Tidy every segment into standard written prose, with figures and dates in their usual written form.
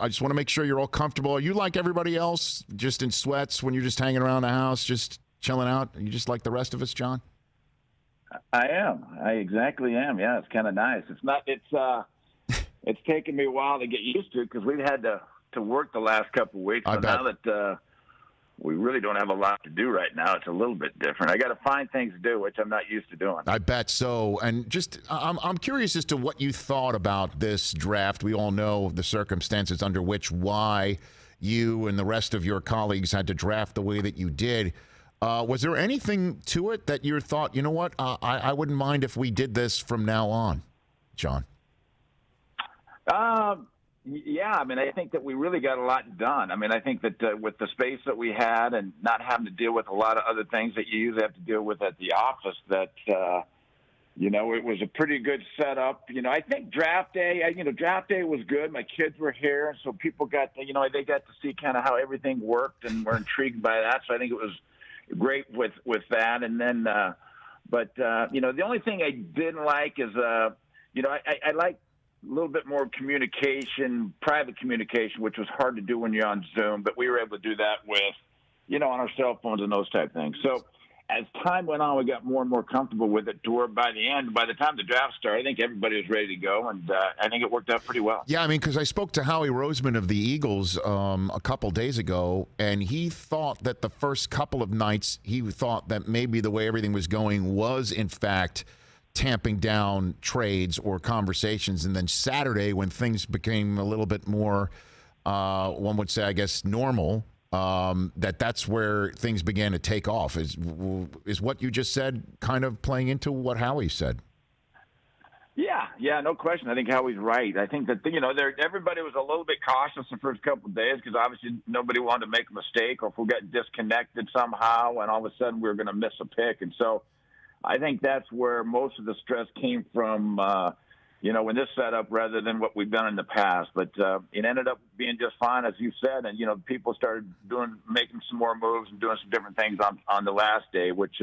I just want to make sure you're all comfortable. Are you like everybody else, just in sweats when you're just hanging around the house, just chilling out? Are you just like the rest of us, John? I am. I exactly am. Yeah, it's kind of nice. It's not. It's taken me a while to get used to because we've had to work the last couple of weeks. I so bet. Now that we really don't have a lot to do right now, it's a little bit different. I got to find things to do, which I'm not used to doing. I bet so. And just, I'm curious as to what you thought about this draft. We all know the circumstances under why you and the rest of your colleagues had to draft the way that you did. Was there anything to it that you thought, you know what, I wouldn't mind if we did this from now on, John? Yeah, I mean, I think that we really got a lot done. I mean, I think that with the space that we had and not having to deal with a lot of other things that you usually have to deal with at the office, that, it was a pretty good setup. I think draft day was good. My kids were here, so people got, they got to see kind of how everything worked and were intrigued by that. So I think it was great with that. And then, the only thing I didn't like is, I like a little bit more communication, private communication, which was hard to do when you're on Zoom, but we were able to do that with, on our cell phones and those type things. So as time went on, we got more and more comfortable with it to where by the time the draft started, I think everybody was ready to go, and I think it worked out pretty well. Yeah, I mean, because I spoke to Howie Roseman of the Eagles a couple days ago, and he thought that the first couple of nights, he thought that maybe the way everything was going was, in fact, tamping down trades or conversations. And then Saturday, when things became a little bit more, one would say, I guess, normal, that's where things began to take off. Is what you just said kind of playing into what Howie said? Yeah, no question. I think Howie's right. I think that, everybody was a little bit cautious the first couple of days because obviously nobody wanted to make a mistake or if we got disconnected somehow and all of a sudden we were going to miss a pick. And so I think that's where most of the stress came from, in this setup rather than what we've done in the past. But it ended up being just fine, as you said. And, people started making some more moves and doing some different things on the last day, which,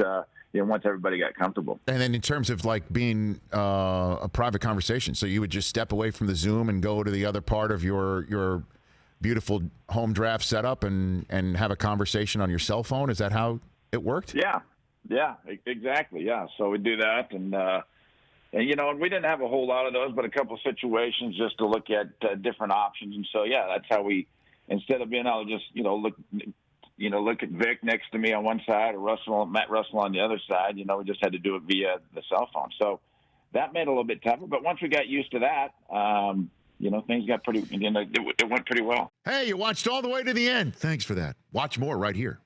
once everybody got comfortable. And then in terms of like being a private conversation, so you would just step away from the Zoom and go to the other part of your beautiful home draft setup and have a conversation on your cell phone. Is that how it worked? Yeah, exactly. Yeah. So we do that. And we didn't have a whole lot of those, but a couple of situations just to look at different options. And so, yeah, that's how we, instead of being able to just, look at Vic next to me on one side or Matt Russell on the other side, we just had to do it via the cell phone. So that made it a little bit tougher. But once we got used to that, things got pretty, it went pretty well. Hey, you watched all the way to the end. Thanks for that. Watch more right here.